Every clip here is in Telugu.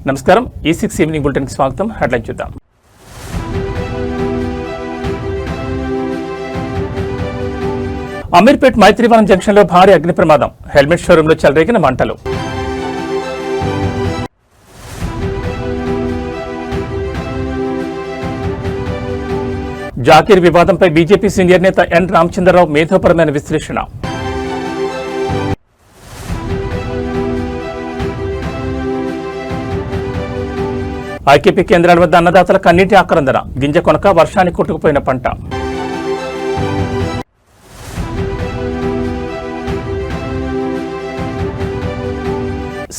నమస్కారం. E6 ఈవినింగ్ బులెటిన్ కి స్వాగతం. హెడ్లైన్ చూద్దాం. అమీర్పేట్ మైత్రివనం జంక్షన్ లో భారీ అగ్ని ప్రమాదం. హెల్మెట్ షోరూమ్ లో చెలరేగిన మంటలు. జాకీర్ వివాదంపై బీజేపీ సీనియర్ నేత ఎన్ రామచంద్రరావు మేధోపరమైన విశ్లేషణ. ఐకేపీ కేంద్రాల వద్ద అన్నదాతల కన్నీటి ఆక్రందన. గింజ కొనక వర్షానికి కొట్టుకుపోయిన పంట.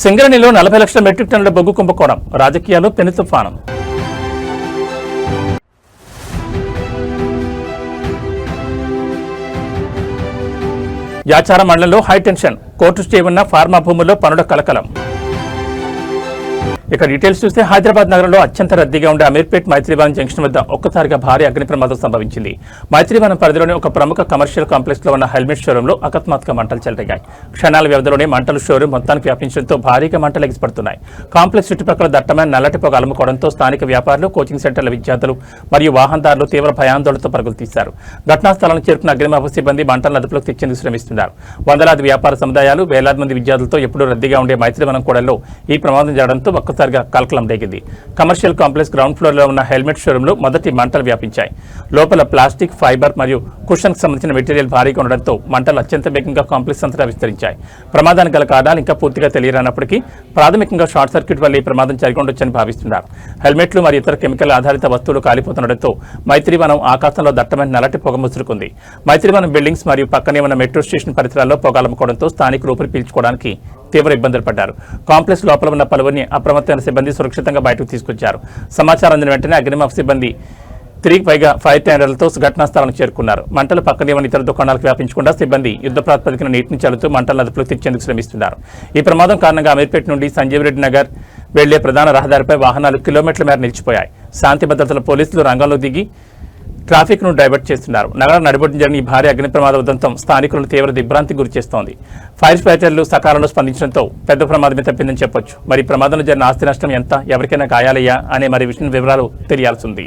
సింగరేణిలో 40 లక్షల మెట్రిక్ టన్నుల బొగ్గు కుంభకోణం. రాజకీయాల్లో పెను తుఫానం. యాచారం మండలంలో హైటెన్షన్. కోర్టు స్టే ఉన్న ఫార్మా భూముల్లో పనుల కలకలం. ఇక డీటెయిల్స్ చూస్తే హైదరాబాద్ నగరంలో అత్యంత రద్దీగా ఉండే అమీర్పేట్ మైత్రివనం జంక్షన్ వద్ద ఒక్కసారిగా భారీ అగ్ని ప్రమాదం సంభవించింది. మైత్రివనం పరిధిలోని ఒక ప్రముఖ కమర్షియల్ కాంప్లెక్స్ లో ఉన్న హెల్మెట్ షోరూమ్ లో అకస్మాత్తుగా మంటలు చెలరేగాయి. క్షణాల వ్యవధిలోనే మంటలు షోరూమ్ మొత్తానికి వ్యాపించడంతో భారీగా మంటలు ఎగిసిపడుతున్నాయి. కాంప్లెక్స్ చుట్టుపక్కల దట్టమైన నల్లటి పొగ అలుముకోవడంతో స్థానిక వ్యాపారులు, కోచింగ్ సెంటర్ల విద్యార్థులు మరియు వాహనదారులు తీవ్ర భయాందోళనతో పరుగులు తీశారు. ఘటనా స్థలానికి చేరుకున్న అగ్నిమాపక సిబ్బంది మంటలను అదుపులోకి తెచ్చేందుకు శ్రమిస్తున్నారు. వందలాది వ్యాపార సముదాయాలు, వేలాది మంది విద్యార్థులతో ఎప్పుడూ రద్దీగా ఉండే మైత్రివనం కూడల్లో ఈ ప్రమాదం జరగడంతో ఒక్కసారిగా కలకలం రేగింది. కమర్షియల్ కాంప్లెక్స్ గ్రౌండ్ ఫ్లోర్ లో ఉన్న హెల్మెట్ షోరూమ్ లో మొదటి మంటలు వ్యాపించాయి. లోపల ప్లాస్టిక్, ఫైబర్ మరియు కుషన్ కి సంబంధించిన మెటీరియల్ భారీగా ఉండడంతో మంటలు అత్యంత వేగంగా కాంప్లెక్స్ అంతటా విస్తరించాయి. ప్రమాదానికి గల కారణాలు ఇంకా పూర్తిగా తెలియరానప్పటికీ ప్రాథమికంగా షార్ట్ సర్క్యూట్ వల్ల ఈ ప్రమాదం జరిగి ఉండొచ్చని భావిస్తున్నారు. హెల్మెట్లు మరియు ఇతర కెమికల్ ఆధారిత వస్తువులు కాలిపోతుండటంతో మైత్రివనం ఆకాశంలో దట్టమైన నల్లటి పొగ ముసురుకుంది. మైత్రివనం బిల్డింగ్స్ మరియు పక్కనే ఉన్న మెట్రో స్టేషన్ పరిసరాల్లో పొగ అలుముకోవడంతో స్థానికులు ఊపిరి పీల్చుకోవడానికి తీవ్ర ఇబ్బందులు పడ్డారు. కాంప్లెక్స్ లోపల ఉన్న పలువురిని అప్రమత్తమైన సిబ్బంది సురక్షితంగా బయటకు తీసుకొచ్చారు. సమాచారం అందిన వెంటనే అగ్నిమాపక సిబ్బంది 3కి పైగా ఫైర్ టెండర్లతో ఘటనా స్థలానికి చేరుకున్నారు. మంటలు పక్కనే ఉన్న ఇతర దుకాణాలకు వ్యాపించకుండా సిబ్బంది యుద్ధ ప్రాతిపదికన నీటిని చల్లుతూ మంటలను అదుపులోకి తెచ్చేందుకు శ్రమిస్తున్నారు. ఈ ప్రమాదం కారణంగా అమీర్పేట నుండి సంజీవ్ రెడ్డి నగర్ వెళ్లే ప్రధాన రహదారిపై వాహనాలు కిలోమీటర్ల మేర నిలిచిపోయాయి. శాంతి భద్రతల పోలీసులు రంగంలో దిగి ట్రాఫిక్ ను డైవర్ట్ చేస్తున్నారు. నగరం నడిబొడ్డున జరిగిన ఈ భారీ అగ్ని ప్రమాద ఉదంతం స్థానికులను తీవ్ర దిగ్భ్రాంతికి గురిచేస్తోంది. ఫైర్ ఫైటర్లు సకాలంలో స్పందించడంతో పెద్ద ప్రమాదమే తప్పిందని చెప్పొచ్చు. మరి ప్రమాదంలో జరిగిన ఆస్తి నష్టం ఎంత, ఎవరికైనా గాయాలయ్యా అనే మరి విషయం వివరాలు తెలియాల్సి ఉంది.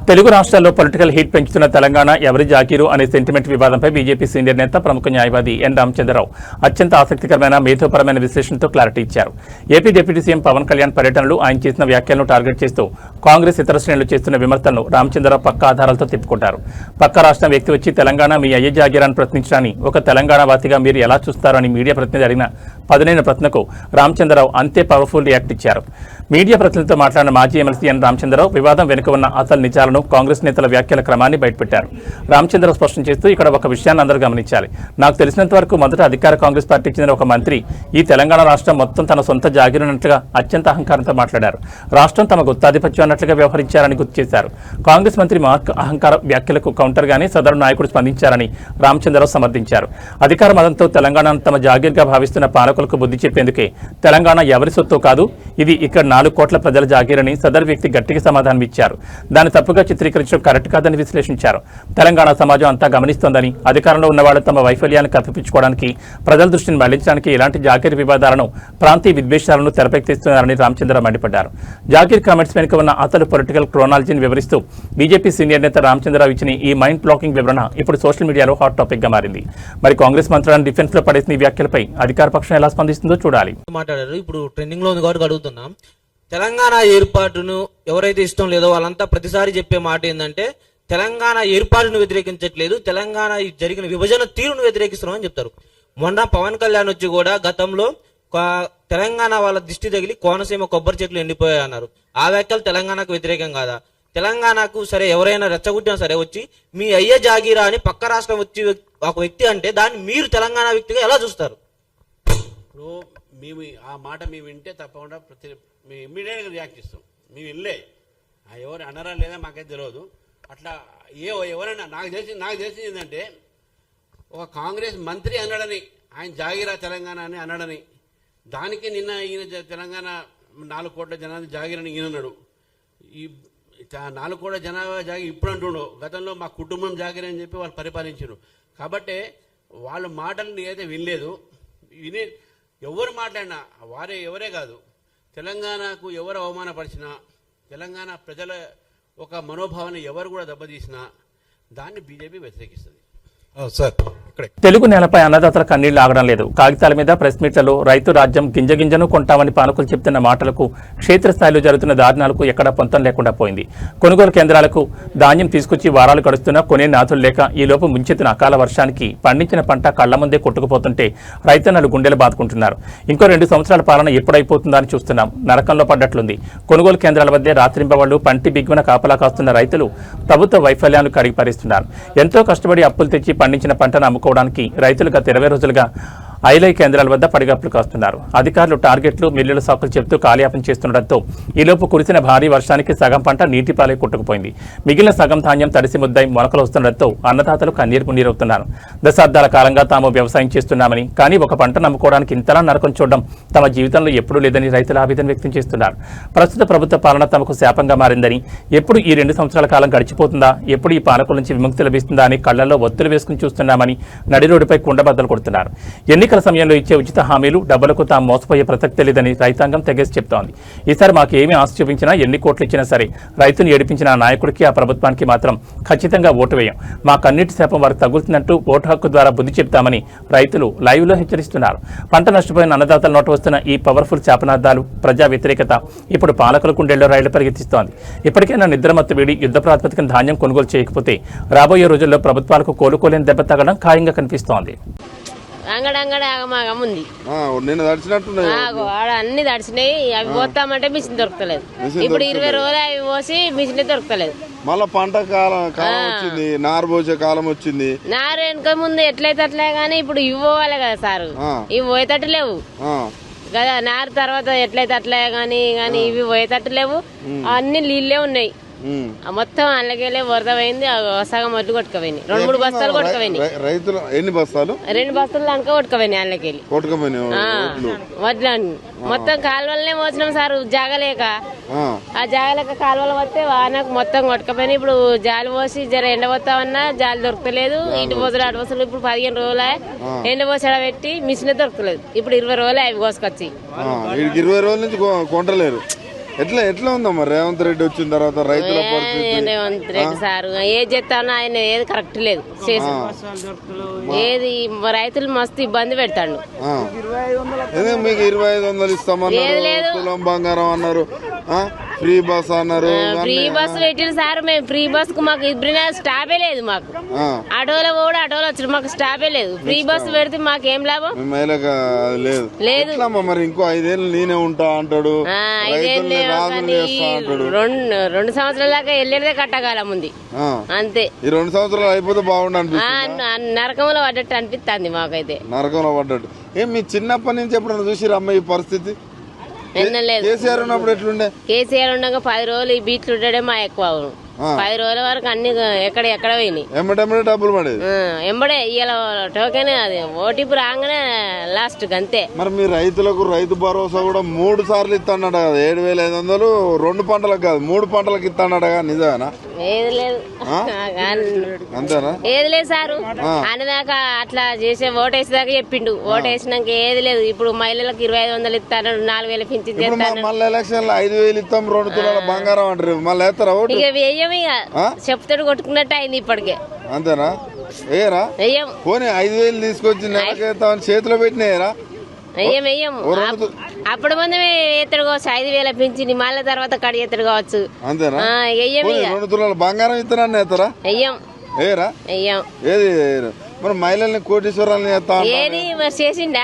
తెలుగు రాష్ట్రాల్లో పొలిటికల్ హీట్ పెంచుతున్న తెలంగాణ ఎవరి జాకీరు అనే సెంటిమెంట్ వివాదంపై బీజేపీ సీనియర్ నేత ప్రముఖ న్యాయవాది ఎన్ రామచంద్రరావు అత్యంత ఆసక్తికరమైన మేధోపరమైన విశ్లేషణతో క్లారిటీ ఇచ్చారు. AP deputy CM Pawan Kalyan పర్యటనలు ఆయన చేసిన వ్యాఖ్యలను టార్గెట్ చేస్తూ కాంగ్రెస్ ఇతర శ్రేణులు చేస్తున్న విమర్శలను రామచంద్రరావు పక్క ఆధారాలతో తిప్పుకుంటారు. పక్క రాష్ట్రం వ్యక్తి వచ్చి తెలంగాణ మీ అయ్యే జాగీరాన్ని ప్రశ్నించడాన్ని ఒక తెలంగాణ వాసిగా మీరు ఎలా చూస్తారని మీడియా ప్రతినిధి అడిగిన పదునైన ప్రశ్నకు రామచంద్రరావు అంతే పవర్ఫుల్ రియాక్ట్ ఇచ్చారు. మీడియా ప్రతినిధితో మాట్లాడిన మాజీ ఎమ్మెల్సీ ఎన్ రామచంద్రరావు వివాదం వెనుక ఉన్న అసలు నిజాలను కాంగ్రెస్ నేతల వ్యాఖ్యల క్రమాన్ని బయటపెట్టారు. రామచంద్రరావు స్పష్టం చేస్తూ ఇక్కడ ఒక విషయాన్ని అందరూ గమనించాలి. నాకు తెలిసినంత వరకు మొదట అధికార కాంగ్రెస్ పార్టీకి చెందిన ఒక మంత్రి ఈ తెలంగాణ రాష్ట్రం మొత్తం తన సొంత జాగిరినట్లుగా అత్యంత అహంకారంతో మాట్లాడారు. రాష్ట్రం తమ గుత్తాధిపత్యం అన్నట్లుగా వ్యవహరించారని గుర్తు చేశారు. కాంగ్రెస్ మంత్రి మార్క్ అహంకార వ్యాఖ్యలకు కౌంటర్గానే సదరు నాయకుడు స్పందించారని రామచంద్రరావు సమర్థించారు. అధికార మదంతో తెలంగాణను తమ జాగీర్గా భావిస్తున్న పాలకులకు బుద్ధి చెప్పేందుకే తెలంగాణ ఎవరి సొత్తు కాదు, ఇది ఇక్కడ 4 కోట్ల ప్రజల జాగీరని సదరు వ్యక్తి గట్టిగా సమాధానం ఇచ్చారు. దాన్ని తప్పుగా చిత్రీకరించడం కరెక్ట్ కాదని విశ్లేషించారు. తెలంగాణ సమాజం అంతా గమనిస్తోందని, అధికారంలో ఉన్నవాళ్లు తమ వైఫల్యాన్ని కప్పిపుచ్చుకోవడానికి, ప్రజల దృష్టిని మళ్లించడానికి ఇలాంటి జాగీర్ వివాదాలను, ప్రాంతీయ విద్వేషాలను తెరపెక్కిస్తున్నారని రామచంద్రరావు మండిపడ్డారు. జాగీర్ కామెంట్స్ వెనుక ఉన్న అసలు పొలిటికల్ క్రోనాలజీని వివరిస్తూ బీజేపీ సీనియర్ నేత రామచంద్రరావు ఇచ్చిన ఈ మైండ్ బ్లాకింగ్ వివరణ ఇప్పుడు సోషల్ మీడియాలో హాట్ టాపిక్ గా మారింది. మరి కాంగ్రెస్ మంత్రులను డిఫెన్స్ లో పడేసిన ఈ వ్యాఖ్యలపై అధికార పక్షం ఎలా స్పందిస్తుందో చూడాలి. మాట్లాడారు. ఇప్పుడు ట్రెండింగ్ లో ఉంది కాబట్టి అడుగుతున్నాం. తెలంగాణ ఏర్పాటును ఎవరైతే ఇష్టం లేదో వాళ్ళంతా ప్రతిసారి చెప్పే మాట ఏంటంటే తెలంగాణ ఏర్పాటును వ్యతిరేకించట్లేదు, తెలంగాణ జరిగిన విభజన తీరును వ్యతిరేకిస్తున్నామని చెప్తారు. మొన్న పవన్ కళ్యాణ్ వచ్చి కూడా గతంలో తెలంగాణ వాళ్ళ దిష్టి తగిలి కోనసీమ కొబ్బరి చెట్లు ఎండిపోయాయి అన్నారు. ఆ వ్యాఖ్యలు తెలంగాణకు వ్యతిరేకం కాదా? తెలంగాణకు సరే ఎవరైనా రెచ్చగొట్టినా సరే వచ్చి మీ అయ్య జాగీరా అని పక్క రాష్ట్రం వచ్చి ఒక వ్యక్తి అంటే దాన్ని మీరు తెలంగాణ వ్యక్తిగా ఎలా చూస్తారు? ఇప్పుడు మేము ఆ మాట మేము వింటే తప్పకుండా మేము ఇమ్మీడియట్గా రియాక్ట్ ఇస్తాం. మేము వెళ్ళే ఎవరు అన్నారా లేదా మాకైతే తెలియదు. అట్లా ఎవరైనా నాకు తెలిసింది ఏంటంటే ఒక కాంగ్రెస్ మంత్రి అన్నాడని, ఆయన జాగీరా తెలంగాణ అని అన్నాడని, దానికి నిన్న ఈయన తెలంగాణ 4 కోట్ల జనాభా జాగీరని ఈయన అన్నాడు. ఈ 4 కోట్ల జనాభా జాగీర్ ఇప్పుడు అంటుండు, గతంలో మా కుటుంబం జాగీర్ అని చెప్పి వాళ్ళు పరిపాలించారు. కాబట్టి వాళ్ళ మాటలు నేనైతే వినలేదు. ఎవరు మాట్లాడినా ఎవరే కాదు, తెలంగాణకు ఎవరు అవమానపరిచినా, తెలంగాణ ప్రజల ఒక మనోభావాన్ని ఎవరు కూడా దెబ్బతీసినా దాన్ని బీజేపీ వ్యతిరేకిస్తుంది. తెలుగు నేలపై అన్నదాతల కన్నీళ్లు ఆగడం లేదు. కాగితాల మీద ప్రెస్ మీట్లలో రైతు రాజ్యం గింజను కొంటామని పాలకులు చెప్తున్న మాటలకు, క్షేత్రస్థాయిలో జరుగుతున్న దారుణాలకు ఎక్కడా పొంతం లేకుండా పోయింది. కొనుగోలు కేంద్రాలకు ధాన్యం తీసుకొచ్చి వారాలు గడుస్తున్నా కొనే నాథులు లేక ఈలోపు ముంచెత్తిన అకాల వర్షానికి పండించిన పంట కళ్ల ముందే కొట్టుకుపోతుంటే రైతన్నలు గుండెలు బాదుకుంటున్నారు. ఇంకో 2 సంవత్సరాల పాలన ఎప్పుడైపోతుందా అని చూస్తున్నాం. నరకంలో పడ్డట్లుంది. కొనుగోలు కేంద్రాల వద్దే రాత్రింబవళ్లు పంటి బిగ్గున కాపలా కాస్తున్న రైతులు ప్రభుత్వ వైఫల్యాలను కడిగిపరిస్తున్నారు. ఎంతో కష్టపడి అప్పులు తెచ్చి పండించిన పంటను అమ్ముకోవడానికి రైతులు గత 20 రోజులుగా ఐలై కేంద్రాల వద్ద పడిగప్పులు కాస్తున్నారు. అధికారులు టార్గెట్లు, మిల్లుల సాకులు చెబుతూ కాలయాపన చేస్తుండటంతో ఈలోపు కురిసిన భారీ వర్షానికి సగం పంట నీటిపాలై కొట్టుకుపోయింది. మిగిలిన సగం ధాన్యం తడిసి ముద్దై మొలకలు వస్తుండటంతో అన్నదాతలు కన్నీరుమున్నీరవుతున్నారు. దశాబ్దాల కాలంగా తాము వ్యవసాయం చేస్తున్నామని, కానీ ఒక పంట నమ్ముకోవడానికి ఇంతలా నరకం చూడడం తమ జీవితంలో ఎప్పుడూ లేదని రైతులు ఆవేదన వ్యక్తం చేస్తున్నారు. ప్రస్తుత ప్రభుత్వ పాలన తమకు శాపంగా మారిందని, ఎప్పుడు ఈ 2 సంవత్సరాల కాలం గడిచిపోతుందా, ఎప్పుడు ఈ పాలకుల నుంచి విముక్తి లభిస్తుందా అని కళ్లలో ఒత్తులు వేసుకుని చూస్తున్నామని నడిరోడ్డుపై కుండబద్దలు కొడుతున్నారు. ఎన్నికల సమయంలో ఇచ్చే ఉచిత హామీలు, డబ్బులకు తాము మోసపోయే ప్రసక్తి లేదని రైతాంగం తెగేసి చెప్తోంది. ఈసారి మాకు ఏమీ ఆశ చూపించినా, ఎన్ని కోట్లు ఇచ్చినా సరే రైతును ఏడిపించిన ఆ నాయకుడికి, ఆ ప్రభుత్వానికి మాత్రం ఖచ్చితంగా ఓటు వేయం. మా కన్నీటి శాపం వారికి తగులుతున్నట్టు ఓటు హక్కు ద్వారా బుద్ధి చెప్తామని రైతులు లైవ్లో హెచ్చరిస్తున్నారు. పంట నష్టపోయిన అన్నదాతల నోట వస్తున్న ఈ పవర్ఫుల్ శాపనార్థాలు, ప్రజా వ్యతిరేకత ఇప్పుడు పాలకుల కుండెల్లో రైళ్లు పరిగెత్తిస్తోంది. ఇప్పటికైనా నిద్రమత్తు వీడి యుద్ధ ప్రాతిపదికన ధాన్యం కొనుగోలు చేయకపోతే రాబోయే రోజుల్లో ప్రభుత్వాలకు కోలుకోలేని దెబ్బ తగ్గడం ఖాయంగా కనిపిస్తోంది. ఉంది అన్ని తడిచినాయి. అవి పోతామంటే మిషన్ దొరకలేదు. ఇప్పుడు 20 రోజులు అవి పోసి మిషన్ దొరకలేదు. మళ్ళా పంట కాలం వచ్చింది, నారు పోసే కాలం వచ్చింది. నారు వెనక ముందు ఎట్లయితే అట్లే గానీ ఇప్పుడు ఇవి పోవాలి కదా సార్, ఇవి పోయేటట్టు లేవు కదా. నారు తర్వాత ఎట్లయితే అట్లే గానీ ఇవి పోయేటట్టు లేవు. అన్ని నీళ్ళే ఉన్నాయి. మొత్తం అందులోకెళ్ళి వరద పోయింది. సగం వడ్లు కొట్టుకుపోయింది. 2-3 బస్తాలు కొట్టుకుపోయినాయి. రైతులు ఎన్ని బస్తాలు? 2 బస్తాలు దానిక కొట్టుకుపోయినాయి. అందులోకెళ్ళి వడ్లు మొత్తం కాలువలనే మోసినాం సార్, జాగలేక. ఆ జాగలేక కాలువలు వస్తే వానకు మొత్తం కొట్టుకుపోయినాయి. ఇప్పుడు జాలి పోసి జర ఎండబోతామన్నా జాలి దొరకలేదు. ఇటు పోసలు అటు పోసలు ఇప్పుడు 15 రోజులే ఎండబోసి పెట్టి మిషన్ దొరకలేదు. ఇప్పుడు 20 రోజులే అవి కోసుకొచ్చి 20 రోజుల నుంచి కొంటలేరు. ఎట్లా ఉందమ్మా రేవంత్ రెడ్డి వచ్చిన తర్వాత రైతుల పరిస్థితి? రేవంత్ రెడ్డి సార్ ఏది చెప్తానో ఆయన ఏది కరెక్ట్ లేదు చేసి ఏది రైతులు మస్తు ఇబ్బంది పెడతాడు. మీకు 2500 ఇస్తామన్నారు, తులం బంగారం అన్నారు, ఫ్రీ బస్ అన్నారు. ఫ్రీ బస్ పెట్టిన సార్ మేము ఫ్రీ బస్ కు మాకు ఇప్పుడు స్టాపే లేదు. మాకు ఆటోలో కూడా ఆటోలో వచ్చారు, మాకు స్టాపే లేదు. ఫ్రీ బస్ పెడితే మాకేం లాభం లేదు. మరి ఇంకో 5 ఏళ్ళు నేనే ఉంటా అంటాడు, 2 సంవత్సరాల దాకా వెళ్ళేదే కట్టకాలం ఉంది అంతే. ఈ 2 సంవత్సరాలు అయిపోతే బాగుండు. నరకంలో పడ్డట్టు అనిపిస్తుంది మాకైతే. నరకంలో పడ్డట్టు. మీ చిన్నప్పటి నుంచి ఎప్పుడైనా చూసిరమ్మ ఈ పరిస్థితి? కేసీఆర్ ఉన్నప్పుడు ఎట్లుండే? కేసీఆర్ ఉండగా 10 రోజులు ఈ బీట్లు ఉండడే మా ఎక్కువ. 10 రోజుల వరకు అన్ని ఎక్కడ పోయినాయి. ఎంబడే డబ్బులు పడేది ఎంబడే ఇలా టోకెన్ అది ఓటీపీ రాగానే లాస్ట్ అంతే. మరి మీ రైతులకు రైతు భరోసా కూడా 3 సార్లు ఇస్తాడట కదా, 7500 2 పంటలకు కాదు 3 పంటలకు ఇస్తాడట కదా, నిజమేనా? ఏది లేదు అంతేనా? ఏది లేదు సారు అనేదాకా అట్లా చేసే ఓటేసేదాకా చెప్పిండు. ఓటేసినాక ఏది లేదు. ఇప్పుడు మహిళలకు 2500 ఇస్తాను, 4000 పింఛన్ చేస్తాను. మళ్ళీ ఎలక్షన్ లో 5000 ఇస్తాం, 2 తులాల బంగారం అంటారు. మళ్ళీ వేస్తారా ఓటు? ఇక వేయం, ఇక చెప్తాడు కొట్టుకున్నట్టు అయింది ఇప్పటికే. అంతేనా? ఏరా వెయ్యం. పోనీ 5000 తీసుకొచ్చి నెలకేస్తామని చేతిలో పెట్టినాయరా? వెయ్యం. అప్పుడు ముందు ఎత్తడు కావచ్చు 5000 పింఛన్, మళ్ళీ తర్వాత కడి ఎత్తడు కావచ్చు. అంతేనా? వెయ్యం. 2 తులాల బంగారం ఇస్తానని వేస్తారా? వెయ్యం. ఏరా వెయ్యం. ఏది మరి మహిళల్ని కోటీశ్వరాలని ఏది చేసిండా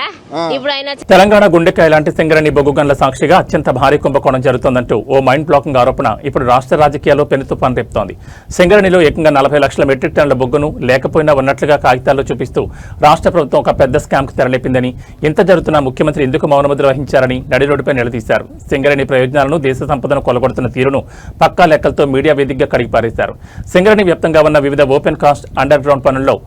ఇప్పుడు ఆయన? తెలంగాణ గుండెకాయ లాంటి సింగరేణి బొగ్గు గనుల సాక్షిగా అత్యంత భారీ కుంభకోణం జరుగుతోందంటూ ఓ మైండ్ బ్లాకింగ్ ఆరోపణ ఇప్పుడు రాష్ట్ర రాజకీయాల్లో పెనుతుపాను రేపుతోంది. సింగరేణిలో ఏకంగా 40 లక్షల మెట్రిక్ టన్నుల బొగ్గును లేకపోయినా ఉన్నట్లుగా కాగితాల్లో చూపిస్తూ రాష్ట్ర ప్రభుత్వం ఒక పెద్ద స్కామ్ కు తెరలేపిందని, ఇంత జరుగుతున్న ముఖ్యమంత్రి ఎందుకు మౌనముద్ర వహించారని నడిరోడ్డుపై నిలదీశారు. సింగరేణి ప్రయోజనాలను, దేశ సంపదను కొలగొడుతున్న తీరును పక్కా లెక్కలతో మీడియా వేదికగా కడిగిపారేశారు. సింగరేణి వ్యాప్తంగా ఉన్న వివిధ ఓపెన్ కాస్ట్ అండర్ గ్రౌండ్ పనుల్లో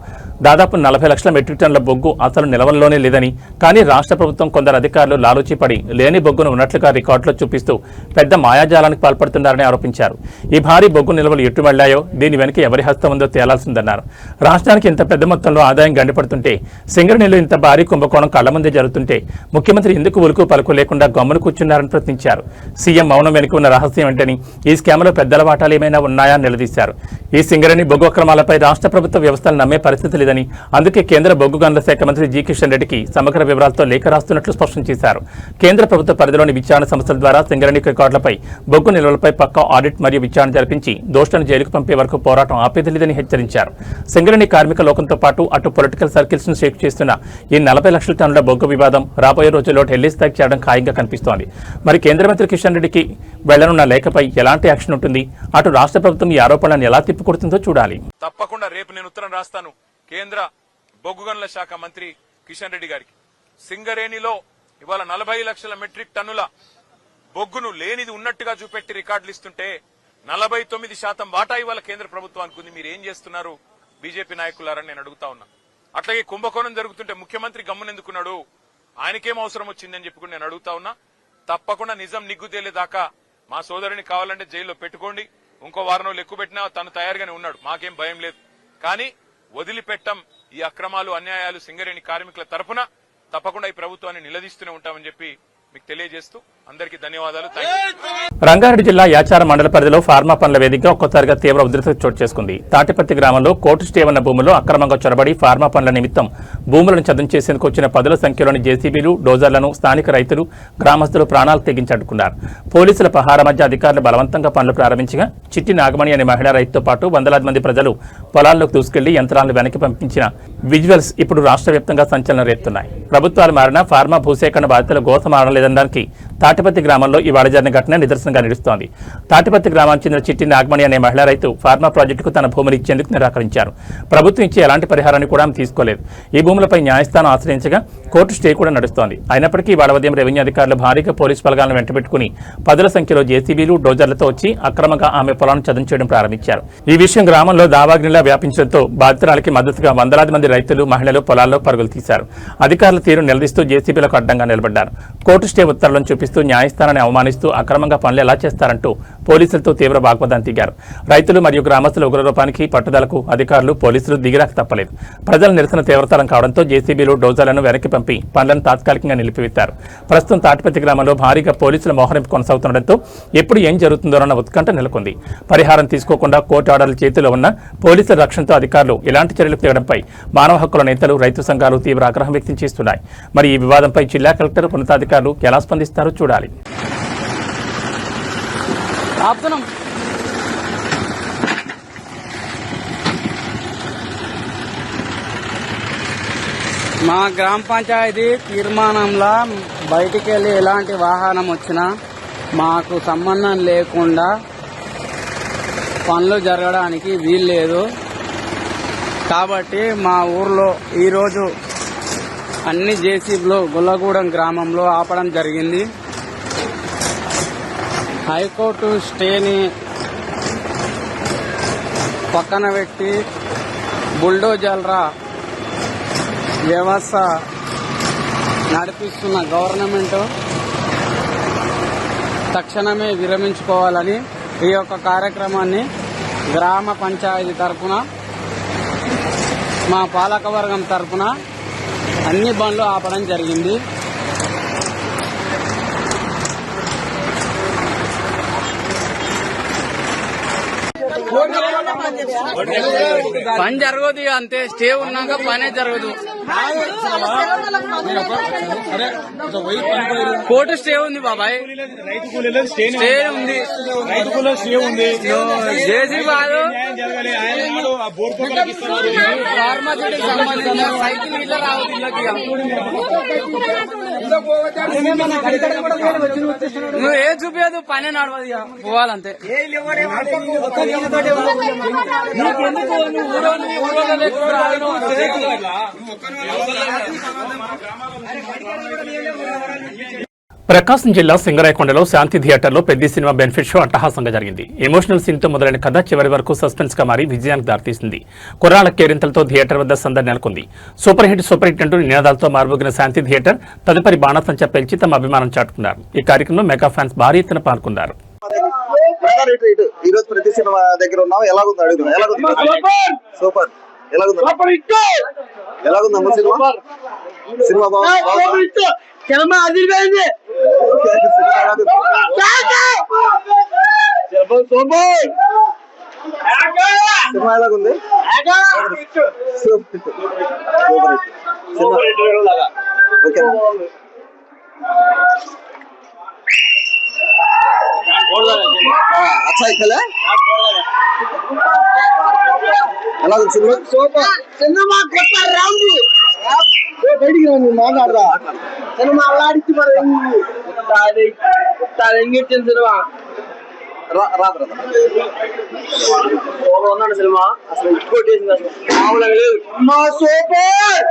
దాదాపు 40 లక్షల మెట్రిక్ టన్నుల బొగ్గు అసలు నిలవల్లోనే లేదని, కానీ రాష్ట్ర ప్రభుత్వం కొందరు అధికారులు లాలూచిపడి లేని బొగ్గును ఉన్నట్లుగా రికార్డులో చూపిస్తూ పెద్ద మాయాజాలానికి పాల్పడుతున్నారని ఆరోపించారు. ఈ భారీ బొగ్గు నిల్వలు ఎటు వెళ్లాయో, దీని వెనుక ఎవరి హస్తం ఉందో తేలాల్సిందన్నారు. రాష్ట్రానికి ఇంత పెద్ద మొత్తంలో ఆదాయం గండిపడుతుంటే, సింగరేణిలో ఇంత భారీ కుంభకోణం కళ్ల ముందే జరుగుతుంటే ముఖ్యమంత్రి ఎందుకు ఉలుకు పలుకు లేకుండా గమ్మును కూర్చున్నారని ప్రశ్నించారు. సీఎం మౌనం వెనుక ఉన్న రహస్యం ఏంటని, ఈ స్కామ్లో పెద్దల వాటాలు ఏమైనా ఉన్నాయా నిలదీశారు. ఈ సింగరేణి బొగ్గు అక్రమాలపై రాష్ట్ర ప్రభుత్వ వ్యవస్థలు నమ్మే పరిస్థితి లేదని, అందుకే కేంద్ర బొగ్గు గనుల శాఖ మంత్రి జి కిషన్ రెడ్డికి సమగ్ర వివరాలతో లేఖ రాస్తున్నట్లు స్పష్టం చేశారు. కేంద్ర ప్రభుత్వ పరిధిలోని విచారణ సంస్థల ద్వారా సింగరేణి రికార్డులపై, బొగ్గు నిల్వలపై పక్కా ఆడిట్ మరియు విచారణ జరిపించి దోషులను జైలుకు పంపే వరకు పోరాటం ఆపేది లేదని హెచ్చరించారు. సింగరేణి కార్మిక లోకంతో పాటు అటు పొలిటికల్ సర్కిల్స్ ను షేక్ చేస్తున్న ఈ 40 లక్షల టన్నుల బొగ్గు వివాదం రాబోయే రోజుల్లో ఢిల్లీ స్థాయికి చేరడం ఖాయంగా కనిపిస్తోంది. మరి కేంద్ర మంత్రి కిషన్ రెడ్డికి వెళ్లనున్న లేఖపై ఎలాంటి యాక్షన్ ఉంటుంది, అటు రాష్ట్ర ప్రభుత్వం ఈ ఆరోపణలను ఎలా తిప్పికొడుతుందో చూడాలి. తప్పకుండా రేపు నేను ఉత్తరం రాస్తాను కేంద్ర బొగ్గు గనుల శాఖ మంత్రి కిషన్ రెడ్డి గారికి. సింగరేణిలో ఇవాళ 40 లక్షల మెట్రిక్ టన్నుల బొగ్గును లేనిది ఉన్నట్టుగా చూపెట్టి రికార్డులు ఇస్తుంటే 49% వాటా ఇవాళ కేంద్ర ప్రభుత్వానికి ఉంది. మీరు ఏం చేస్తున్నారు బీజేపీ నాయకులారని నేను అడుగుతా ఉన్నా. అట్లాగే కుంభకోణం జరుగుతుంటే ముఖ్యమంత్రి గమ్మునెందుకున్నాడు, ఆయనకేం అవసరం వచ్చిందని చెప్పుకుని నేను అడుగుతా ఉన్నా. తప్పకుండా నిజం నిగ్గు తేలేదాకా మా సోదరుని కావాలంటే జైల్లో పెట్టుకోండి. ఇంకో వారం రోజులు ఎక్కువ పెట్టినా తను తయారుగానే ఉన్నాడు, మాకేం భయం లేదు. కానీ వదిలిపెట్టం ఈ అక్రమాలు, అన్యాయాలు సింగరేణి కార్మికుల తరఫున తప్పకుండా ఈ ప్రభుత్వాన్ని నిలదీస్తూనే ఉంటామని చెప్పి మీకు తెలియజేస్తూ అందరికీ ధన్యవాదాలు. రంగారెడ్డి జిల్లా యాచార మండల పరిధిలో ఫార్మా పనుల వేదికగా ఒక్కసారిగా తీవ్ర ఉధృతి చోటు చేసుకుంది. తాటిపత్తి గ్రామంలో కోర్టు స్టే ఉన్న భూముల్లో అక్రమంగా చొరబడి ఫార్మా పనుల నిమిత్తం భూములను చదును చేసేందుకు వచ్చిన 10ల సంఖ్యలోని జేసీబీలు, డోజర్లను స్థానిక రైతులు, గ్రామస్తులు ప్రాణాలు తెగించడుకున్నారు. పోలీసుల పహారా మధ్య అధికారులు బలవంతంగా పనులు ప్రారంభించగా చిట్టి నాగమణి అనే మహిళా రైతుతో పాటు వందలాది మంది ప్రజలు పొలాల్లోకి దూసుకెళ్లి యంత్రాలను వెనక్కి పంపించిన విజువల్స్ ఇప్పుడు రాష్ట్ర వ్యాప్తంగా సంచలనం రేపుతున్నాయి. ప్రభుత్వాలు మారినా ఫార్మా భూసేకరణ బాధ్యతలు గోస మారలేదనడానికి తాటిపత్తి గ్రామంలో ఇవాళ జరిగిన ఘటన నిదర్శనంగా నిలుస్తోంది. తాటిపత్తి గ్రామానికి చెందిన చిట్టి నాగమణి అనే మహిళా రైతు ఫార్మా ప్రాజెక్టుకు తన భూములు ఇచ్చేందుకు నిరాకరించారు. ప్రభుత్వం ఇచ్చే ఎలాంటి పరిహారాన్ని కూడా ఆమె తీసుకోలేదు. ఈ భూములపై న్యాయస్థానం ఆశ్రయించగా కోర్టు స్టే కూడా నడుస్తోంది. అయినప్పటికీ ఇవాళ ఉదయం రెవెన్యూ అధికారులు భారీగా పోలీసు బలగాలను వెంటబెట్టుకుని 10ల సంఖ్యలో జేసీబీలు, డోజర్లతో వచ్చి అక్రమంగా ఆమె పొలాలను చదును చేయడం ప్రారంభించారు. ఈ విషయం గ్రామంలో దావాగ్నిలా వ్యాపించడంతో బాధితురాలికి మద్దతుగా వందలాది మంది రైతులు, మహిళలు పొలాల్లో పరుగులు తీశారు. అధికారుల తీరు నిలదీస్తూ జేసీబీలకు అడ్డంగా నిలబడ్డారు. కోర్టు స్టే ఉత్తర్వులను చూపిస్తూ న్యాయస్థానాన్ని అవమానిస్తూ అక్రమంగా పనులు ఎలా చేస్తారంటూ పోలీసులతో తీవ్ర వాగ్వాదం దిగారు. రైతులు మరియు గ్రామస్తుల ఉగ్రరూపానికి పట్టుదలకు అధికారులు పోలీసులు దిగిరాక తప్పలేదు. ప్రజల నిరసన తీవ్రతరం కావడంతో జేసీబీలు డోజర్లను వెనక్కి పంపి పనులను తాత్కాలికంగా నిలిపివేశారు. ప్రస్తుతం తాటిపత్తి గ్రామంలో భారీగా పోలీసుల మోహరింపు కొనసాగుతుండటంతో ఎప్పుడు ఏం జరుగుతుందోనన్న ఉత్కంఠ నెలకొంది. పరిహారం తీసుకోకుండా కోర్టు ఆర్డర్ల చేతిలో ఉన్న పోలీసుల రక్షణతో అధికారులు ఇలాంటి చర్యలు తీయడంపై మానవ హక్కుల నేతలు, రైతు సంఘాలు తీవ్ర ఆగ్రహం వ్యక్తం చేస్తున్నాయి. మరి ఈ వివాదంపై జిల్లా కలెక్టర్, ఉన్నతాధికారులు ఎలా స్పందిస్తారో చూడాలి. మా గ్రామ పంచాయతీ తీర్మానంలో బయటికి వెళ్ళి ఎలాంటి వాహనం వచ్చినా మాకు సంబంధం లేకుండా పనులు జరగడానికి వీల్లేదు. కాబట్టి మా ఊర్లో ఈరోజు అన్ని జేసీబీలు గుల్లగూడెం గ్రామంలో ఆపడం జరిగింది. హైకోర్టు స్టేని పక్కన పెట్టి బుల్డోజర్ల వ్యవస్థ నడిపిస్తున్న గవర్నమెంట్ తక్షణమే విరమించుకోవాలని ఈ యొక్క కార్యక్రమాన్ని గ్రామ పంచాయతీ తరఫున, మా పాలకవర్గం తరఫున అన్ని బండ్లు ఆపడం జరిగింది. పని జరగదు, అంతే. స్టే ఉన్నాక పనే జరగదు. కోర్టు స్టే ఉంది బాబాయ్, స్టే ఉంది. జేసీ కాదు, ఫార్మాసిటీకి సంబంధించిన సైకిల్ ఇళ్ళ రావద్దు. నువ్వు ఏ చూపేది, పనే నడవదు. ఇక పోవాలంతే. ప్రకాశం జిల్లా సింగరాయకొండలో శాంతి థియేటర్లో పెద్ద సినిమా బెనిఫిట్ షో అట్టహాసంగా జరిగింది. ఎమోషనల్ సీన్ తో మొదలైన కథ చివరి వరకు సస్పెన్స్ గా మారి విజయానికి దారితీసింది. కుర్రాళ్ల కేరింతలతో థియేటర్ వద్ద సందడి నెలకొంది. సూపర్ హిట్ అంటూ నినాదాలతో మారుమోగిన శాంతి థియేటర్ తదుపరి బాణాసంచా పేల్చి తమ అభిమానం చాటుకున్నారు. ఈ కార్యక్రమంలో మెగా ఫ్యాన్స్ భారీ ఎత్తున పాల్గొన్నారు. ఈ రోజు ప్రతి సినిమా దగ్గర ఉన్నాం. ఎలాగుంది అడుగుతున్నా? ఎలాగుంది? సూపర్. ఎలాగుందమ్మా సినిమా? సినిమా బాగుంది. సినిమా ఎలాగుంది? ఓకే. अच्छा है ఎలా ఉంది సినిమా? Super cinema. కొత్త రాండి బయటికి రండి, మాట్లాడరా. సినిమా అలాడిచ్చి మరి ఎంగేజ్ సినిమా రాదు ఉన్నాడు. సినిమా అసలు కొట్టేసింది, అసలు మామూలుగా లేదు. మా సూపర్.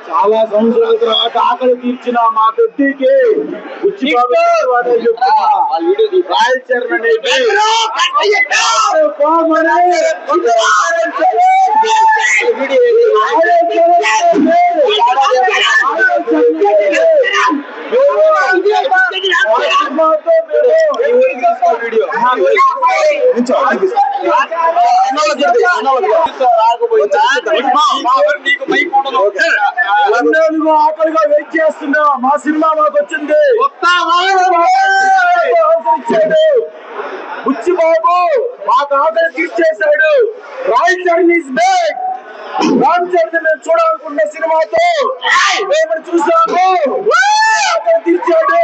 చాలా సంవత్సరాల తర్వాత ఆకలి తీర్చిన మా పెద్దకి ఆకలిగా వెయిట్ చేస్తున్నా. మా సినిమా మాకు వచ్చింది. బుచ్చి బాబు మాకు ఆకలి తీర్చేశాడు. రామ్ చరణ్ మేము చూడాలనుకున్న సినిమాతో మేము చూసాము. ఆకలి తీర్చాడు.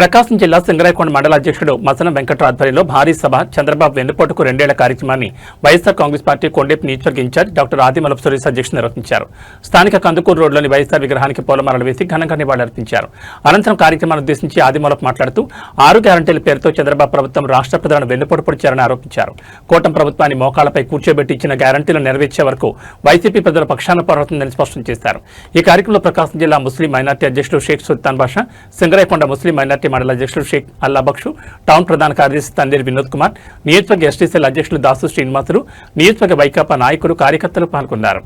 ప్రకాశం జిల్లా సింగరాయకొండ మండల అధ్యక్షుడు మసనం వెంకట ఆధ్వర్యంలో భారీ సభ చంద్రబాబు వెన్నుపోటుకు 2 ఏళ్ల కార్యక్రమాన్ని వైఎస్ఆర్ కాంగ్రెస్ పార్టీ కొండేపు నియోజకవర్గ ఇన్ఛార్జ్ డాక్టర్ ఆదిమలపు సురేష్ అధ్యక్షత నిర్వహించారు. స్థానిక కందుకూరు రోడ్లోని వైఎస్ఆర్ విగ్రహానికి పూలమాలలు వేసి ఘనంగా నివాళులర్పించారు. అనంతరం కార్యక్రమాన్ని ఉద్దేశించి ఆదిమలపు మాట్లాడుతూ 6 గ్యారంటీల పేరుతో చంద్రబాబు ప్రభుత్వం రాష్ట్ర ప్రజలను వెన్నుపోటు పొడిచారని ఆరోపించారు. కూటమి ప్రభుత్వాన్ని మోకాలపై కూర్చోబెట్టి ఇచ్చిన గ్యారంటీలను నెరవేర్చే వరకు వైసీపీ ప్రజల పక్షాన పోరాడుతుందని స్పష్టం చేశారు. ఈ కార్యక్రమంలో ప్రకాశం జిల్లా ముస్లిం మైనార్టీ అధ్యక్షులు షేక్ సుల్తాన్ బాషా, సింగరాయకొండ ముస్లిం మైనార్టీ మండల అధ్యక్షులు షేక్ అల్లాబక్షు, టౌన్ ప్రధాన కార్యదర్శి తందేర్ వినోద్ కుమార్, నియోజకవర్గ ఎస్టీసీఎల్ అధ్యక్షులు దాసు శ్రీనివాసులు, నియోజకవర్గ వైకాపా నాయకులు, కార్యకర్తలు పాల్గొన్నారు.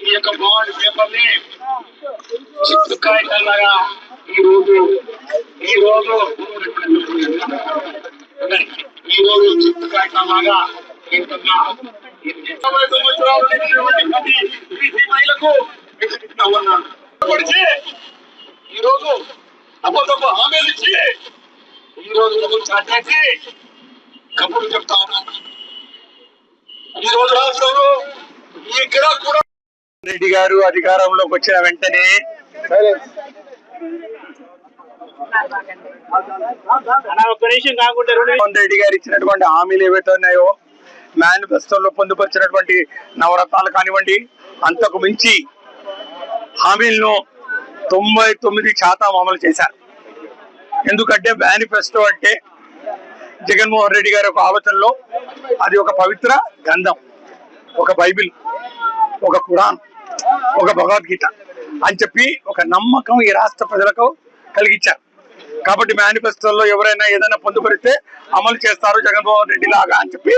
ఈ యొక్క బాండ్ పేపర్ని చిత్తు కాగితాలాగా ఈ రోజు చిత్తు కాగితాలాగా ఈ రోజు అబద్ధపు హామీలు ఇచ్చి ఈ రోజు చాట్ చేసి కబుర్లు చెప్తా ఉన్నాను. ఈ రోజు రాష్ట్రంలో ఇక్కడ కూడా రెడ్డి గారు అధికారంలోకి వచ్చిన వెంటనే జగన్మోహన్ రెడ్డి గారు ఇచ్చినటువంటి హామీలు ఏవైతే ఉన్నాయో మేనిఫెస్టోలో పొందుపరిచినటువంటి నవరత్నాలు కానివ్వండి, అంతకు మించి హామీలను 99% అమలు చేశారు. ఎందుకంటే మేనిఫెస్టో అంటే జగన్మోహన్ రెడ్డి గారి ఒక ఆలోచనలో అది ఒక పవిత్ర గ్రంథం, ఒక బైబిల్, ఒక ఖురాన్, ఒక భగవద్గీత అని చెప్పి ఒక నమ్మకం ఈ రాష్ట్ర ప్రజలకు కలిగించారు. కాబట్టి మేనిఫెస్టోలో ఎవరైనా ఏదైనా పొందుపరిస్తే అమలు చేస్తారు జగన్మోహన్ రెడ్డి లాగా అని చెప్పి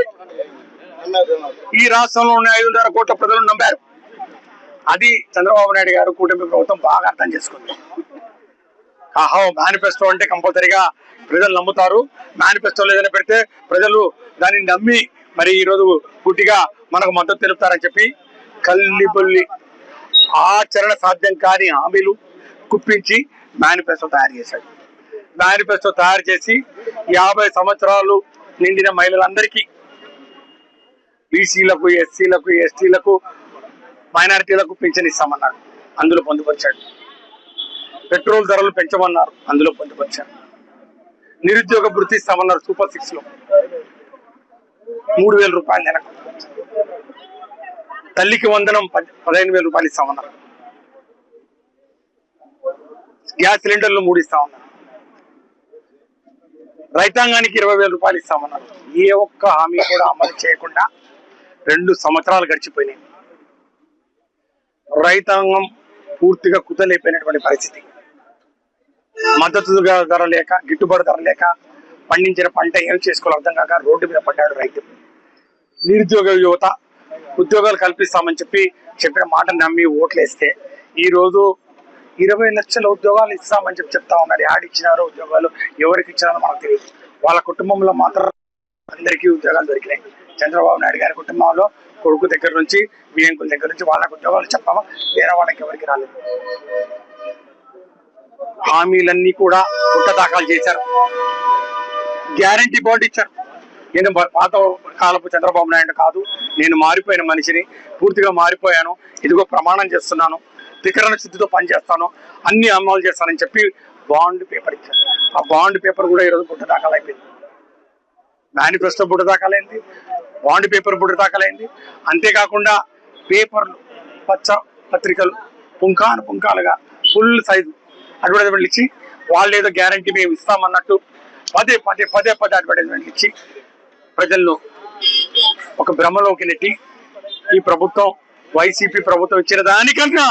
ఈ రాష్ట్రంలో ఉన్న 5.5 కోట్ల ప్రజలు నమ్మారు. అది చంద్రబాబు నాయుడు గారు కూటమి ప్రభుత్వం బాగా అర్థం చేసుకుంది. ఆహా, మేనిఫెస్టో అంటే కంపల్సరీగా ప్రజలు నమ్ముతారు, మేనిఫెస్టోలో ఏదైనా పెడితే ప్రజలు దాన్ని నమ్మి మరి ఈరోజు పూర్తిగా మనకు మద్దతు తెలుపుతారని చెప్పి కల్లిబొల్లి ఆచరణ సాధ్యం కాని హామీలు కుప్పించి మేనిఫెస్టో తయారు చేశాడు. మేనిఫెస్టో తయారు చేసి 50 సంవత్సరాలు నిండిన మహిళలందరికీ, బీసీలకు, ఎస్సీలకు, ఎస్టీలకు, మైనారిటీలకు పింఛన్ ఇస్తామన్నాడు, అందులో పొందుపరిచాడు. పెట్రోల్ ధరలు పెంచమన్నారు, అందులో పొందుపరిచాడు. నిరుద్యోగ భృతి ఇస్తామన్నారు సూపర్ 6 లో 3,000 రూపాయలు నెలకు. తల్లికి వందనం 15,000 రూపాయలు ఇస్తామన్నారు. గ్యాస్ సిలిండర్లు 3 ఇస్తామన్నారు. రైతాంగానికి 20,000 రూపాయలు ఇస్తామన్నారు. ఏ ఒక్క హామీ కూడా అమలు చేయకుండా 2 సంవత్సరాలు గడిచిపోయినాయి. రైతాంగం పూర్తిగా కుతలైపోయినటువంటి పరిస్థితి. మద్దతు ధర లేక, గిట్టుబాటు ధర లేక పండించిన పంట ఏం చేసుకోవాలో అర్థం కాక రోడ్డు మీద పడ్డాడు రైతు. నిరుద్యోగ యువత ఉద్యోగాలు కల్పిస్తామని చెప్పిన మాట నమ్మి ఓట్లేస్తే ఈ రోజు 20 లక్షల ఉద్యోగాలు ఇస్తామని చెప్తా ఉన్నారు. ఆడిచ్చినారో ఉద్యోగాలు, ఎవరికి ఇచ్చినారో మనకు తెలియదు. వాళ్ళ కుటుంబంలో మాత్రం అందరికీ ఉద్యోగాలు దొరికినాయి. చంద్రబాబు నాయుడు గారి కుటుంబంలో కొడుకు దగ్గర నుంచి బియ్యంకుల దగ్గర నుంచి వాళ్ళకు ఉద్యోగాలు చెప్పావా, వేరే వాళ్ళకి ఎవరికి రాలేదు. హామీలన్నీ కూడా పుట్ట దాఖలు చేశారు, గ్యారంటీ బాండ్ ఇచ్చారు. నేను పాత కాలపు చంద్రబాబు నాయుడు కాదు, నేను మారిపోయిన మనిషిని, పూర్తిగా మారిపోయాను, ఇదిగో ప్రమాణం చేస్తున్నాను, త్రికరణ శుద్ధితో పనిచేస్తాను, అన్ని అమలు చేస్తానని చెప్పి బాండ్ పేపర్ ఇచ్చారు. ఆ బాండ్ పేపర్ కూడా ఈరోజు పుట్ట దాఖలైపోయింది. మేనిఫెస్టో బుట్ట దాఖలైంది, బాండ్ పేపర్ బుట్ట దాఖలైంది. అంతేకాకుండా పేపర్లు, పచ్చ పత్రికలు పుంకాలుగా ఫుల్ సైజు అడ్వర్టైజ్మెంట్లు ఇచ్చి వాళ్ళు ఏదో గ్యారంటీ మేము ఇస్తామన్నట్టు పదే అడ్వర్టైజ్మెంట్లు ఇచ్చి ప్రజలను ఒక భ్రమలోకి నెట్టి ఈ ప్రభుత్వం, వైసీపీ ప్రభుత్వం ఇచ్చిన దానికన్నా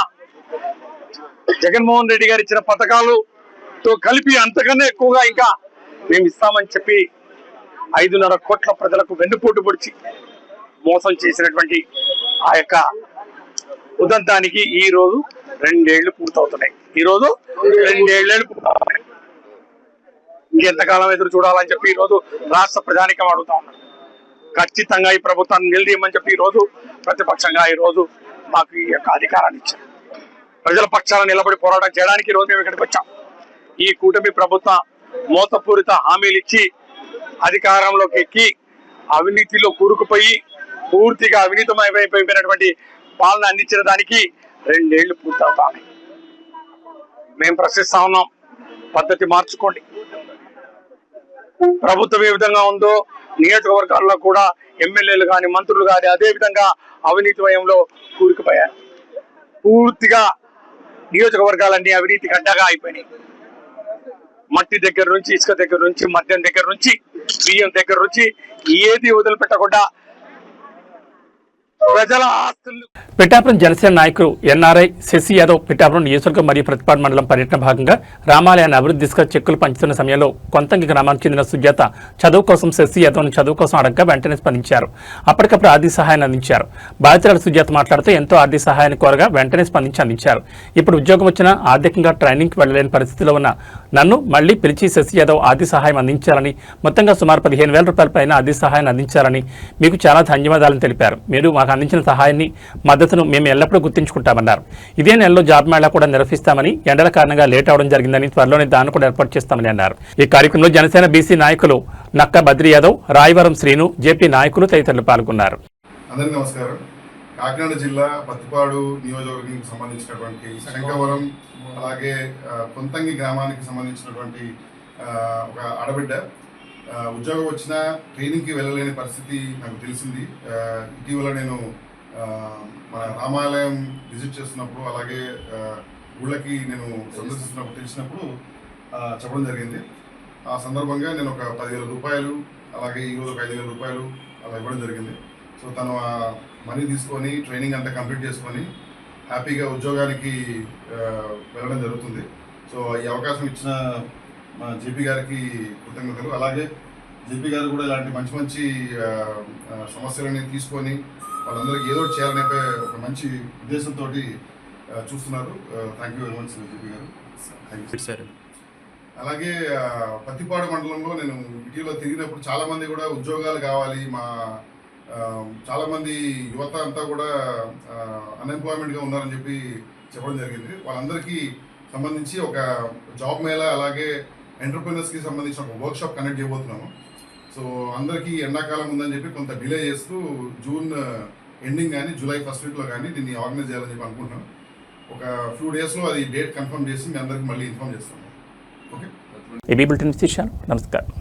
జగన్మోహన్ రెడ్డి గారు ఇచ్చిన పథకాలతో కలిపి అంతకన్నా ఎక్కువగా ఇంకా మేము ఇస్తామని చెప్పి 5.5 కోట్ల ప్రజలకు వెన్నుపోటు పొడిచి మోసం చేసినటువంటి ఆ యొక్క ఉదంతానికి ఈ రోజు 2 ఏళ్లు పూర్తవుతున్నాయి. ఇంకెంతకాలం ఎదురు చూడాలని చెప్పి ఈ రోజు రాష్ట్ర ప్రజానికం అడుగుతా ఉన్నారు. ఖచ్చితంగా ఈ ప్రభుత్వాన్ని నిలదీయమని చెప్పి ఈ రోజు ప్రతిపక్షంగా ఈ రోజు మాకు ఈ యొక్క అధికారాన్ని ఇచ్చారు. ప్రజల పక్షాన నిలబడి పోరాటం చేయడానికి ఈ రోజు మేము ఇక్కడికి వచ్చాం. ఈ కూటమి ప్రభుత్వం మోసపూరిత హామీలు ఇచ్చి అధికారంలోకి ఎక్కి అవినీతిలో కూరుకుపోయి పూర్తిగా అవినీతమైపోయినటువంటి పాలన అందించిన దానికి 2 ఏళ్లు పూర్తవుతాయి. మేము ప్రశ్నిస్తా ఉన్నాం, పద్ధతి మార్చుకోండి. ప్రభుత్వం ఏ విధంగా ఉందో నియోజకవర్గాల్లో కూడా ఎమ్మెల్యేలు కానీ మంత్రులు కానీ అదే విధంగా అవినీతి వయంలో కూరుకుపోయారు. పూర్తిగా నియోజకవర్గాలన్నీ అవినీతి గడ్డగా అయిపోయినాయి. మట్టి దగ్గర నుంచి, ఇసుక దగ్గర నుంచి, మద్యం దగ్గర నుంచి, బియ్యం దగ్గర నుంచి ఏది వదిలిపెట్టకుండా ప్రజల ఆస్తులు. పిఠాపురం జనసేన నాయకులు ఎన్ఆర్ఐ శశి యాదవ్ పిఠాపురం నియోజకవర్గం మరియు ప్రతిపాడు మండలం పర్యటన భాగంగా రామాలయాన్ని అభివృద్ధి దిశగా చెక్కులు పంచుతున్న సమయంలో కొంతంగి గ్రామానికి చెందిన సుజాత చదువు కోసం శశి యాదవ్ను చదువు కోసం అడగగా వెంటనే స్పందించారు. అప్పటికప్పుడు ఆర్థిక సహాయాన్ని అందించారు. బాధితురాలు సుజాత మాట్లాడుతూ ఎంతో ఆర్థిక సహాయాన్ని కోరగా వెంటనే స్పందించి అందించారు. ఇప్పుడు ఉద్యోగం వచ్చినా ఆర్థికంగా ట్రైనింగ్కి వెళ్లలేని పరిస్థితిలో ఉన్న నన్ను మళ్లీ పిలిచి శశి యాదవ్ ఆర్థిక సహాయం అందించాలని, మొత్తంగా సుమారు 15,000 రూపాయల పైన ఆర్థిక సహాయాన్ని అందించాలని మీకు చాలా ధన్యవాదాలను తెలిపారు. మీరు మాకు అందించిన సహాయాన్ని, మద్దతును మేము ఎల్లప్పుడూ గుర్తుంచుకుంటామన్నారు. ఇదే నెలలో జాబ్ మేళా కూడా నిర్వహిస్తామని, ఎండల కారణంగా లేట్ అవడం జరిగిందని, త్వరలోనే దాన్ని కూడా ఏర్పాటు చేస్తామని అన్నారు. ఈ కార్యక్రమంలో జనసేన బీసీ నాయకులు నక్క బద్రి యాదవ్, రాయవరం శ్రీను, జేపీ నాయకులు తదితరులు పాల్గొన్నారు. అందరికీ నమస్కారం. కాకినాడ జిల్లా పత్తిపాడు నియోజకవర్గానికి సంబంధించినటువంటి శంకవరం అలాగే కొంతంగి గ్రామానికి సంబంధించినటువంటి ఒక ఆడబిడ్డ ఉద్యోగం వచ్చిన ట్రైనింగ్కి వెళ్ళలేని పరిస్థితి నాకు తెలిసింది. ఇటీవల నేను మన రామాలయం విజిట్ చేస్తున్నప్పుడు అలాగే ఊళ్ళకి నేను సందర్శిస్తున్నప్పుడు తెలిసినప్పుడు చెప్పడం జరిగింది. ఆ సందర్భంగా నేను ఒక 10,000 రూపాయలు అలాగే ఈరోజు ఒక 5,000 రూపాయలు అలా ఇవ్వడం జరిగింది. సో తను ఆ మనీ తీసుకొని ట్రైనింగ్ అంతా కంప్లీట్ చేసుకొని హ్యాపీగా ఉద్యోగానికి వెళ్ళడం జరుగుతుంది. సో ఈ అవకాశం ఇచ్చిన మా జేపీ గారికి కృతజ్ఞతలు. అలాగే జేపీ గారు కూడా ఇలాంటి మంచి మంచి సమస్యలని తీసుకొని వాళ్ళందరికీ ఏదో చేయాలనే ఒక మంచి ఉద్దేశంతో చూస్తున్నారు. Thank you very much JP గారు. Thank you sir. అలాగే పత్తిపాడు మండలంలో నేను ఇటీవల తిరిగినప్పుడు చాలామంది కూడా ఉద్యోగాలు కావాలి, మా చాలామంది యువత అంతా కూడా అన్ఎంప్లాయ్మెంట్గా ఉన్నారని చెప్పి చెప్పడం జరిగింది. వాళ్ళందరికీ సంబంధించి ఒక జాబ్ మేళా అలాగే ఎంటర్ప్రెన్యూర్స్కి సంబంధించిన ఒక వర్క్షాప్ కండక్ట్ చేయబోతున్నాము. సో అందరికీ ఎండాకాలం ఉందని చెప్పి కొంత డిలే చేస్తూ జూన్ ఎండింగ్ కానీ జూలై ఫస్ట్ వీక్లో కానీ దీన్ని ఆర్గనైజ్ చేయాలని చెప్పి అనుకుంటున్నాం. ఒక ఫ్యూ డేస్లో అది డేట్ కన్ఫర్మ్ చేసి మీ అందరికీ మళ్ళీ ఇన్ఫార్మ్ చేస్తాము. ఓకే. ఏబీ బులెటిన్ నమస్కారం.